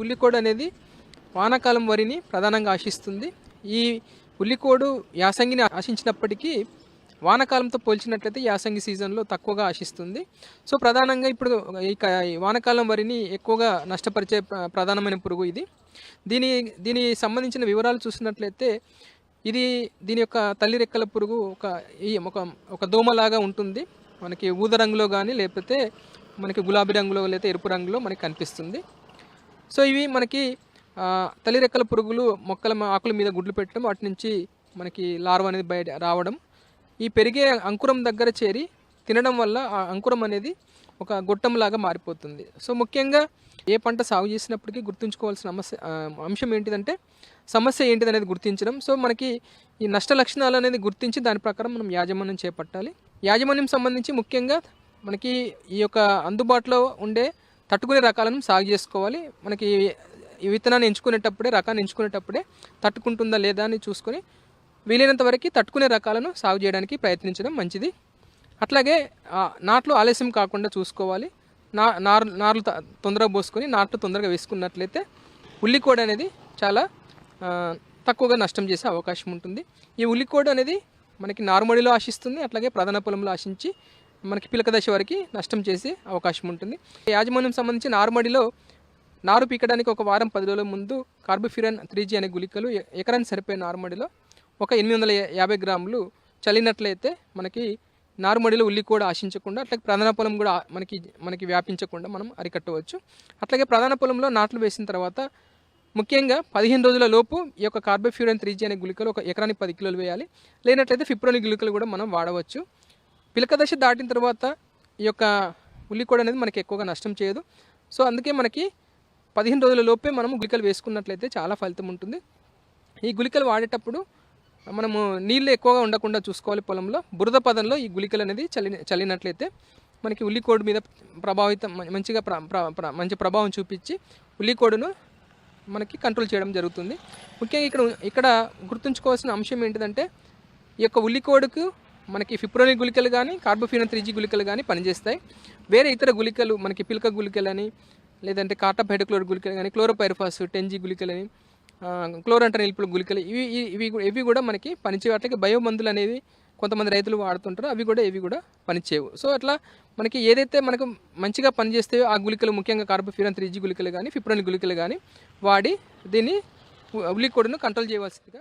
ఉల్లికోడు అనేది వానాకాలం వరిని ప్రధానంగా ఆశిస్తుంది. ఈ ఉల్లికోడు యాసంగిని ఆశించినప్పటికీ వానాకాలంతో పోల్చినట్లయితే యాసంగి సీజన్లో తక్కువగా ఆశిస్తుంది. సో ప్రధానంగా ఇప్పుడు ఈ వానాకాలం వరిని ఎక్కువగా నష్టపరిచే ప్రధానమైన పురుగు ఇది. దీని సంబంధించిన వివరాలు చూసినట్లయితే దీని యొక్క తల్లి రెక్కల పురుగు ఒక దోమలాగా ఉంటుంది. మనకి ఊద రంగులో కానీ లేకపోతే మనకి గులాబీ రంగులో లేదా ఎరుపు రంగులో మనకి కనిపిస్తుంది. సో ఇవి మనకి తల్లి రెక్కల పురుగులు మొక్కల ఆకుల మీద గుడ్లు పెట్టడం, వాటి నుంచి మనకి లార్వా అనేది బయట రావడం, ఈ పెరిగే అంకురం దగ్గర చేరి తినడం వల్ల ఆ అంకురం అనేది ఒక గొట్టంలాగా మారిపోతుంది. సో ముఖ్యంగా ఏ పంట సాగు చేసినప్పటికీ గుర్తుంచుకోవాల్సిన అంశం ఏంటిదంటే సమస్య ఏంటిదనేది గుర్తించడం. సో మనకి ఈ నష్ట లక్షణాలు అనేది గుర్తించి దాని ప్రకారం మనం యాజమాన్యం చేపట్టాలి. యాజమాన్యం సంబంధించి ముఖ్యంగా మనకి ఈ యొక్క అందుబాటులో ఉండే తట్టుకునే రకాలను సాగు చేసుకోవాలి. మనకి ఈ విత్తనాన్ని ఎంచుకునేటప్పుడే, రకాన్ని ఎంచుకునేటప్పుడే తట్టుకుంటుందా లేదా అని చూసుకొని వీలైనంత వరకు తట్టుకునే రకాలను సాగు చేయడానికి ప్రయత్నించడం మంచిది. అట్లాగే నాట్లు ఆలస్యం కాకుండా చూసుకోవాలి. నార్లు తొందరగా పోసుకొని నాట్లు తొందరగా వేసుకున్నట్లయితే ఉల్లికోడు అనేది చాలా తక్కువగా నష్టం చేసే అవకాశం ఉంటుంది. ఈ ఉల్లికోడు అనేది మనకి నారుమడిలో ఆశిస్తుంది, అట్లాగే ప్రధాన పొలంలో ఆశించి మనకి పిలక దశ వరకు నష్టం చేసే అవకాశం ఉంటుంది. యాజమాన్యం సంబంధించి నారుమడిలో నారు పీకడానికి ఒక వారం 10 రోజుల ముందు కార్బోఫ్యూరాన్ 3G అనే గుళికలు ఎకరానికి సరిపోయే నారుమడిలో ఒక 850 గ్రాములు చల్లినట్లయితే మనకి నారుమడిలో ఉల్లికోడు ఆశించకుండా, అట్లాగే ప్రధాన పొలం కూడా మనకి వ్యాపించకుండా మనం అరికట్టవచ్చు. అట్లాగే ప్రధాన పొలంలో నాట్లు వేసిన తర్వాత ముఖ్యంగా 15 రోజుల లోపు ఈ యొక్క కార్బోఫ్యూరాన్ 3G అనే గుళికలు ఒక ఎకరానికి 10 కిలోలు వేయాలి. లేనట్లయితే ఫిప్రోనిల్ గుళికలు కూడా మనం వాడవచ్చు. పిలక దశ దాటిన తర్వాత ఈ యొక్క ఉల్లికోడు అనేది మనకి ఎక్కువగా నష్టం చేయదు. సో అందుకే మనకి 15 రోజుల లోపే మనము గుళికలు వేసుకున్నట్లయితే చాలా ఫలితం ఉంటుంది. ఈ గుళికలు వాడేటప్పుడు మనము నీళ్ళు ఎక్కువగా ఉండకుండా చూసుకోవాలి. పొలంలో బురద పదంలో ఈ గుళికలు అనేది చల్లినట్లయితే మనకి ఉల్లికోడు మీద మంచి ప్రభావం చూపించి ఉల్లికోడును మనకి కంట్రోల్ చేయడం జరుగుతుంది. ముఖ్యంగా ఇక్కడ గుర్తుంచుకోవాల్సిన అంశం ఏంటిదంటే ఈ యొక్క ఉల్లికోడుకు మనకి ఫిప్రోనిల్ గుళికలు కానీ కార్బోఫ్యూరాన్ 3G గుళికలు కానీ పనిచేస్తాయి. వేరే ఇతర గుళికలు మనకి పిలక గుళికలని, లేదంటే కార్టాప్ హైడ్రోక్లోరైడ్ గుళికలు కానీ, క్లోరోపైరిఫాస్ 10G గుళికలని, క్లోరంటనిల్ గుళికలు ఇవి కూడా మనకి పనిచేయవు. అట్లాగే బయో మందులు అనేవి కొంతమంది రైతులు వాడుతుంటారు, ఇవి కూడా పనిచేయవు. సో అట్లా మనకి ఏదైతే మనకు మంచిగా పనిచేస్తాయో ఆ గుళికలు, ముఖ్యంగా కార్బోఫ్యూరాన్ 3G గుళికలు కానీ ఫిప్రోనిల్ గుళికలు కానీ వాడి దీన్ని ఉల్లికోడును కంట్రోల్ చేయవలసిందిగా